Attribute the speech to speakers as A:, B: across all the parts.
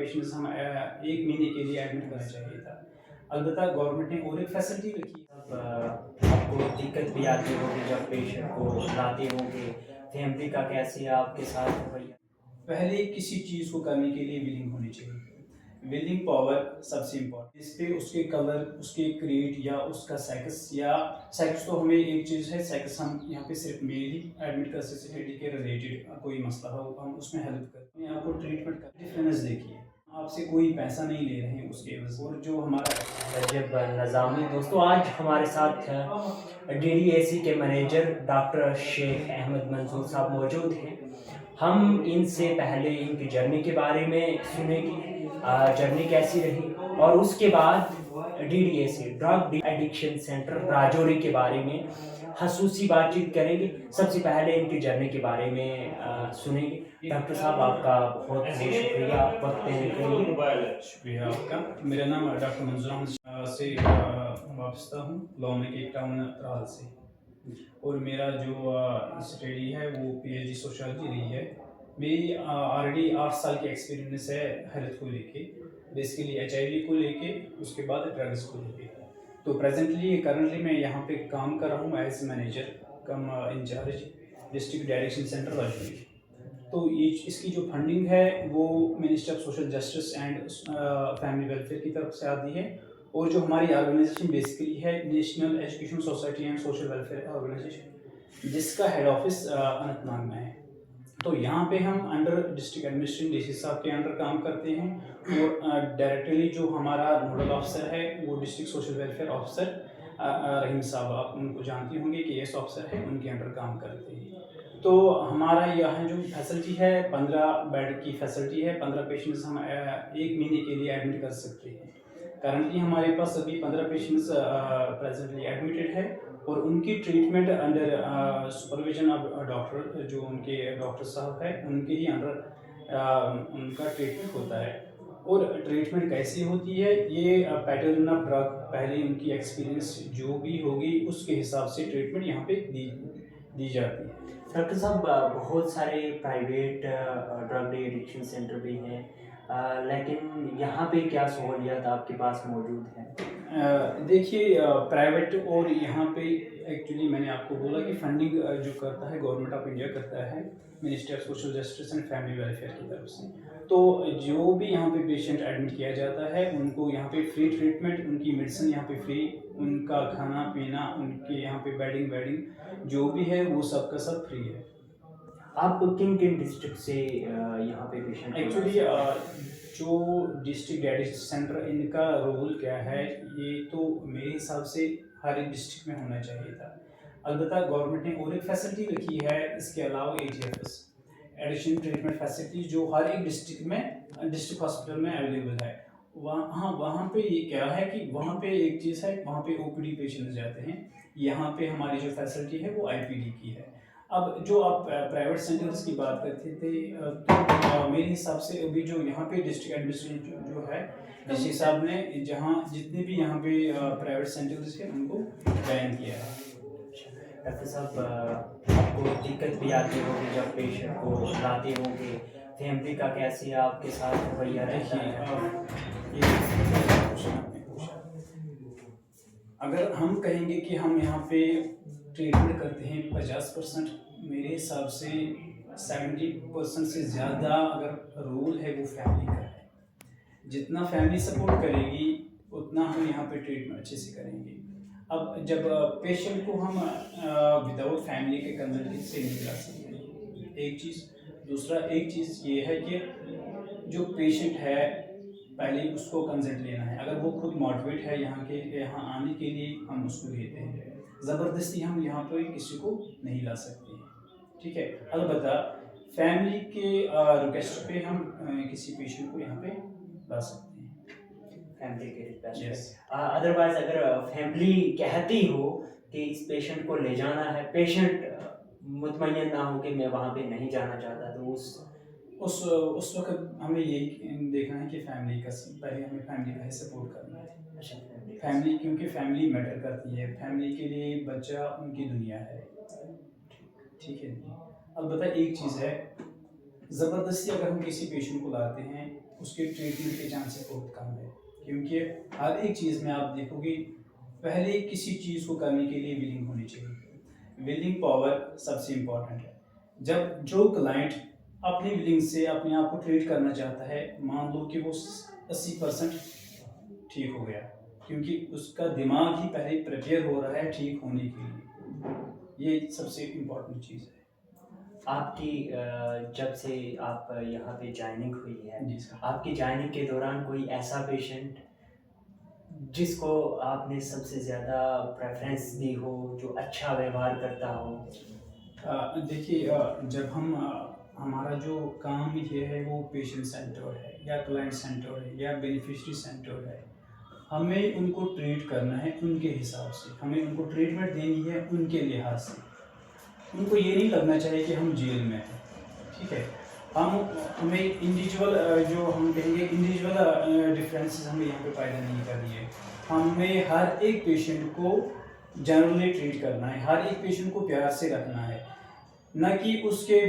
A: Patients हम 1 महीने के लिए एडमिट करना चाहिए था। अलबत्ता गवर्नमेंट ने और एक फैसिलिटी रखी है।
B: आपको दिक्कत भी आती होगी जब पेशेंट को लाते होंगे, फैमिली का कैसे आपके साथ रवैया?
A: पहले किसी चीज़ को करने के लिए विलिंग होनी चाहिए। विलिंग पावर सबसे इम्पोर्टेंट। इस पे उसके कलर, उसके क्रीड या उसका सेक्स या सेक्स तो हमें एक चीज़ है, सेक्स हम यहाँ पे सिर्फ मेल ही एडमिट कर सकते हैं। के रिलेटेड कोई मसला हो हम उसमें हेल्प करते हैं। आपको ट्रीटमेंट का डिफरेंस देखिए, आपसे कोई पैसा नहीं ले रहे हैं उसके एवज़। और जो हमारा
B: रजब नज़ामी दोस्तों आज हमारे साथ डीडीएसी के मैनेजर डॉक्टर शेख अहमद मंसूर साहब मौजूद हैं। हम इनसे पहले इनकी जर्नी के बारे में सुनेंगे, जर्नी कैसी रही, और उसके बाद डीडीएसी ड्रग एडिक्शन सेंटर राजौरी के बारे में खसूसी बातचीत करेंगे। सबसे पहले इनकी जर्नी के बारे में सुनेंगे। डॉक्टर साहब आपका बहुत बहुत शुक्रिया वक्त देने के लिए।
A: शुक्रिया आपका। मेरा नाम डॉक्टर मंजूर अहमद से वाबस्ता हूँ, लौमे के टाउन त्राल से। और मेरा जो स्टडी है वो पीएचडी सोशियोलॉजी रही है। मेरी ऑलरेडी 8 साल की एक्सपीरियंस है हेल्थ को लेके, बेसिकली एचआईवी को लेके, उसके बाद ड्रग्स को लेके। तो करंटली मैं यहाँ पे काम कर रहा हूँ as manager cum incharge district direction centre Rajouri. तो ये इसकी जो फंडिंग है वो minister of social justice and family welfare की तरफ से आती है। और जो हमारी ऑर्गेनाइजेशन बेसिकली है national education society and social welfare organisation, जिसका हेड ऑफिस अनंतनाग में है। तो यहाँ पे हम अंडर डिस्ट्रिक्ट एडमिनिस्ट्रेशन डीसी साहब के अंडर काम करते हैं। और डायरेक्टली जो हमारा नोडल ऑफिसर है वो डिस्ट्रिक्ट सोशल वेलफेयर ऑफिसर रहीम साहब, आप उनको जानते होंगे कि एस ऑफिसर है, उनके अंडर काम करते हैं। तो हमारा यहाँ जो फैसिलिटी है 15 बेड की फैसिलिटी है। 15 पेशेंट्स हम 1 महीने के लिए एडमिट कर सकते हैं। करंटली हमारे पास अभी 15 पेशेंट्स प्रेजेंटली एडमिटेड है। और उनकी treatment under supervision of doctor, जो उनके डॉक्टर साहब है उनके ही अंडर उनका ट्रीटमेंट होता है। और ट्रीटमेंट कैसी होती है, ये पैटर्न ऑफ ड्रग पहले उनकी एक्सपीरियंस जो भी होगी उसके हिसाब से ट्रीटमेंट यहाँ पे दी जाती है।
B: डॉक्टर साहब बहुत सारे प्राइवेट ड्रग एडिक्शन सेंटर भी हैं, लेकिन यहाँ पे क्या सहूलियत आपके पास मौजूद है?
A: देखिए, प्राइवेट और यहाँ पे एक्चुअली मैंने आपको बोला कि फंडिंग जो करता है गवर्नमेंट ऑफ इंडिया करता है, ministry of social justice and family welfare की तरफ से। तो जो भी यहाँ पे पेशेंट एडमिट किया जाता है उनको यहाँ पे फ्री ट्रीटमेंट, उनकी मेडिसिन यहाँ पे फ्री, उनका खाना पीना, उनके यहाँ पे बेडिंग वेडिंग जो भी है वो सब का सब फ्री है।
B: आप किन किन डिस्ट्रिक्ट से यहाँ पे पेशेंट
A: एक्चुअली जो डिस्ट्रिक्ट डायलिसिस सेंटर इनका रोल क्या है, ये तो मेरे हिसाब से हर एक डिस्ट्रिक्ट में होना चाहिए था। अलबत्ता गवर्नमेंट ने और एक फैसिलिटी रखी है इसके अलावा, एजीएफएस एडिशन ट्रीटमेंट फैसिलिटी, जो हर एक डिस्ट्रिक्ट में डिस्ट्रिक्ट हॉस्पिटल में अवेलेबल है। वहाँ पे ये क्या है कि वहाँ पे एक चीज़ है, वहाँ पे ओपीडी पेशेंट जाते हैं। यहाँ पे हमारी जो फैसिलिटी है वो आईपीडी की है। अब जो आप प्राइवेट सेंटर्स की बात करते थे, तो मेरे हिसाब से अभी जो यहाँ पे डिस्ट्रिक्ट एडमिनिस्ट्रेशन जो है, डीसी साहब ने जहाँ जितने भी यहाँ पे प्राइवेट सेंटर्स है उनको बैन किया है।
B: डॉक्टर साहब आपको दिक्कत भी आती होगी जब पेशेंट को लाते होंगे, फैमिली का कैसे आपके साथ रवैया रहता है?
A: अगर हम कहेंगे कि हम यहाँ पे ट्रीटमेंट करते हैं 50%, मेरे हिसाब से 70% से ज़्यादा अगर रोल है वो फैमिली का है। जितना फैमिली सपोर्ट करेगी उतना हम यहाँ पे ट्रीटमेंट अच्छे से करेंगे। अब जब पेशेंट को हम विदाउट फैमिली के कंसल्टेंट से नहीं ला सकते, एक चीज़। दूसरा एक चीज़ ये है कि जो पेशेंट है पहले उसको कंसल्ट लेना है। अगर वो खुद मोटिवेट है यहाँ आने के लिए, हम उसको लेते हैं। ज़बरदस्ती हम यहाँ पर किसी को नहीं ला सकते हैं, ठीक है। अलबत्ता फैमिली के रिक्वेस्ट पे हम किसी पेशेंट को यहाँ पे ला सकते हैं।
B: फैमिली के रिक्वेस्ट
A: यस।
B: पे अदरवाइज अगर फैमिली कहती हो कि इस पेशेंट को ले जाना है, पेशेंट मुतमईन ना हो कि मैं वहाँ पे नहीं जाना चाहता, तो
A: उस वक्त हमें यही देखना है कि फैमिली का पहले हमें फैमिली का ही सपोर्ट करना है।
B: अच्छा
A: फैमिली, क्योंकि फैमिली मैटर करती है। फैमिली के लिए बच्चा उनकी दुनिया है, ठीक है जी। अलबत्ता एक चीज़ है, ज़बरदस्ती अगर हम किसी पेशेंट को लाते हैं उसके ट्रीटमेंट के चांसेस बहुत कम है, क्योंकि हर एक चीज़ में आप देखोगे पहले किसी चीज़ को करने के लिए विलिंग होनी चाहिए। विलिंग पावर सबसे इम्पोर्टेंट है। जब जो क्लाइंट अपनी विलिंग से अपने आप को ट्रीट करना चाहता है, मान लो कि वो 80% ठीक हो गया, क्योंकि उसका दिमाग ही पहले प्रिपेयर हो रहा है ठीक होने के लिए। ये सबसे इम्पोर्टेंट चीज़ है।
B: आपकी जब से आप यहाँ पे ज्वाइनिंग हुई है,
A: जी सर।
B: आपकी ज्वाइनिंग के दौरान कोई ऐसा पेशेंट जिसको आपने सबसे ज़्यादा प्रेफरेंस दी हो, जो अच्छा व्यवहार करता हो?
A: देखिए, जब हम हमारा जो काम ये है वो पेशेंट सेंटर है या क्लाइंट सेंटर है या बेनिफिशियरी सेंटर है, हमें उनको ट्रीट करना है उनके हिसाब से, हमें उनको ट्रीटमेंट देनी है उनके लिहाज से। उनको ये नहीं लगना चाहिए कि हम जेल में हैं, ठीक है। हमें इंडिविजुअल जो हम कहेंगे इंडिविजुअल डिफरेंसेस हमें यहाँ पे पैदा नहीं करनी है। हमें हर एक पेशेंट को जनरली ट्रीट करना है, हर एक पेशेंट को प्यार से रखना है, न कि उसके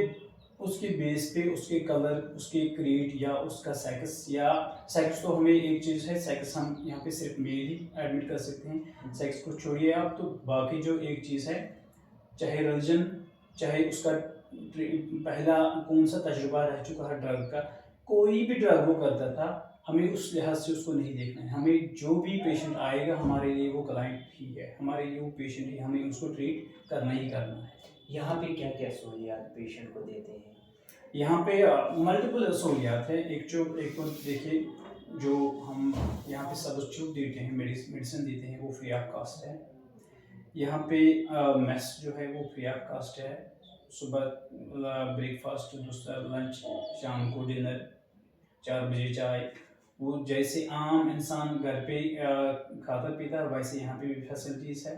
A: उसके बेस पे उसके कलर, उसके क्रीड या उसका सेक्स। या सेक्स तो हमें एक चीज़ है, सेक्स हम यहाँ पे सिर्फ मेल ही एडमिट कर सकते हैं, सेक्स को छोड़िए आप। तो बाकी जो एक चीज़ है, चाहे रिलीजन, चाहे उसका पहला कौन सा तजुर्बा रह चुका है ड्रग का, कोई भी ड्रग वो करता था, हमें उस लिहाज से उसको नहीं देखना है। हमें जो भी पेशेंट आएगा हमारे लिए वो क्लाइंट ही है, हमारे लिए वो पेशेंट ही, हमें उसको ट्रीट करना ही करना है।
B: यहाँ पे क्या क्या सहूलियात पेशेंट को देते हैं?
A: यहाँ पे मल्टीपल सहूलियात है। एक तो देखिए, जो हम यहाँ पे सब कुछ देते हैं, मेडिसिन देते हैं, वो फ्री ऑफ कास्ट है। यहाँ पे मेस जो है वो फ्री ऑफ कास्ट है। सुबह ब्रेकफास्ट, दूसरा लंच, शाम को डिनर, 4 बजे चाय। वो जैसे आम इंसान घर पे खाता पीता है, वैसे यहाँ पे भी फैसिलिटीज़ है।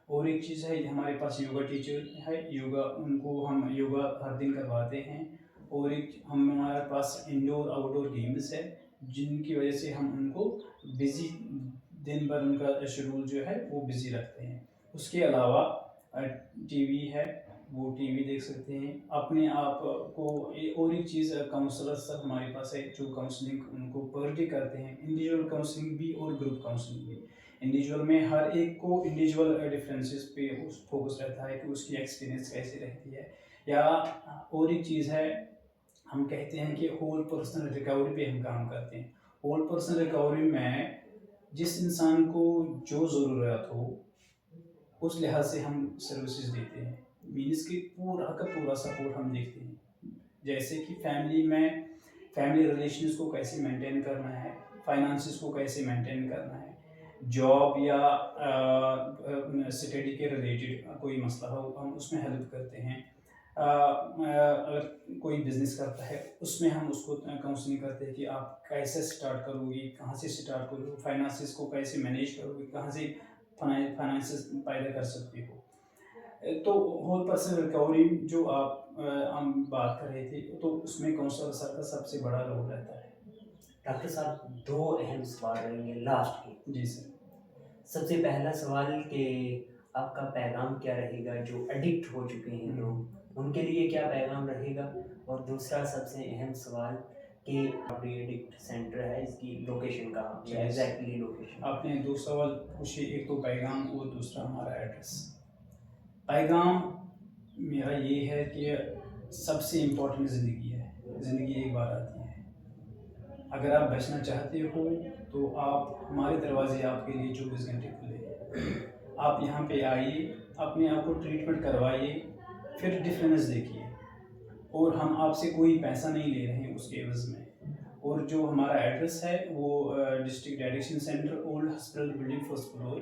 A: और एक चीज़ है, हमारे पास योगा टीचर है, योगा उनको हम योगा हर दिन करवाते हैं। और एक हमारे पास इंडोर आउटडोर गेम्स है, जिनकी वजह से हम उनको बिज़ी, दिन भर उनका शेड्यूल जो है वो बिज़ी रखते हैं। उसके अलावा टीवी है, वो टीवी देख सकते हैं अपने आप को। और एक चीज़, काउंसलर सर हमारे पास है जो काउंसलिंग उनको पर डे करते हैं, इंडिविजुअल काउंसलिंग भी और ग्रुप काउंसलिंग भी। इंडिविजुअल में हर एक को इंडिविजुअल डिफरेंसेस पे फोकस रहता है कि उसकी एक्सपीरियंस कैसी रहती है। या और एक चीज़ है, हम कहते हैं कि होल पर्सनल रिकवरी पे हम काम करते हैं। होल पर्सनल रिकवरी में जिस इंसान को जो ज़रूरत हो उस लिहाज से हम सर्विसेज देते हैं। मीन्स कि पूरा का पूरा सपोर्ट हम देखते हैं। जैसे कि फैमिली रिलेशंस को कैसे मेंटेन करना है, फाइनेंसिस को कैसे मेंटेन करना है, जॉब या स्टडी के रिलेटेड कोई मसला हो हम उसमें हेल्प करते हैं। अगर कोई बिज़नेस करता है उसमें हम उसको काउंसलिंग करते हैं कि आप कैसे स्टार्ट करोगे, कहाँ से स्टार्ट करोगे, फाइनेंसिस को कैसे मैनेज करोगे, कहाँ से फाइनेंसिस पैदा कर सकते हो। तो होल पर्सन रिकवरी जो हम बात कर रहे थे, तो उसमें काउंसलर सर का सबसे बड़ा रोल रहता है।
B: डॉक्टर साहब, 2 अहम सवाल रहेंगे लास्ट के।
A: जी सर।
B: सबसे पहला सवाल कि आपका पैगाम क्या रहेगा जो एडिक्ट हो चुके हैं लोग, उनके लिए क्या पैगाम रहेगा? और दूसरा सबसे अहम सवाल कि एडिक्ट सेंटर है, इसकी लोकेशन कहाँ पे, एग्जैक्टली लोकेशन?
A: आपने 2 सवाल पूछे, एक तो पैगाम और दूसरा हमारा एड्रेस। पैगाम मेरा ये है कि सबसे इम्पोर्टेंट ज़िंदगी है, ज़िंदगी एक बार आती है। अगर आप बचना चाहते हो तो आप, हमारे दरवाजे आपके लिए 24 घंटे खुले हैं। आप यहाँ पे आइए, अपने आप को ट्रीटमेंट करवाइए, फिर डिफरेंस देखिए। और हम आपसे कोई पैसा नहीं ले रहे हैं उसके एवज़ में। और जो हमारा एड्रेस है वो district direction centre, old hospital building, first floor,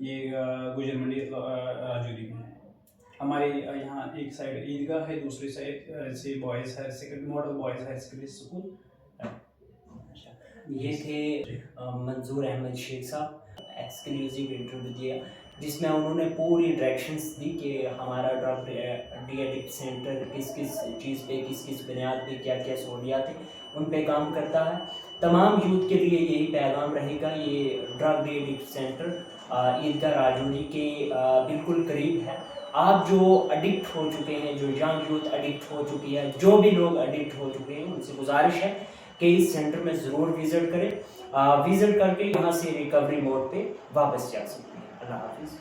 A: ये गुजर मंडी राजौरी में है। हमारे यहाँ एक साइड ईदगाह है, दूसरी साइड से boys higher secondary, model boys higher secondary school.
B: ये थे मंजूर अहमद शेख साहब, एक्सक्लूसिव इंटरव्यू दिया जिसमें उन्होंने पूरी डायरेक्शंस दी कि हमारा ड्रग डी एडिक्ट सेंटर किस किस चीज़ पे, किस किस बुनियाद पे क्या क्या सहूलियात हैं उन पे काम करता है। तमाम यूथ के लिए यही पैगाम रहेगा। ये ड्रग डी एडिक्ट सेंटर ईदगाह राजौरी के बिल्कुल करीब है। आप जो एडिक्ट हो चुके हैं, जो यंग यूथ एडिक्ट हो चुकी है, जो भी लोग एडिक्ट हो चुके हैं, उनसे गुजारिश है कि इस सेंटर में ज़रूर विज़िट करें। विज़िट करके यहाँ से रिकवरी मोड पे वापस जा सकते हैं। अल्लाह हाफिज़।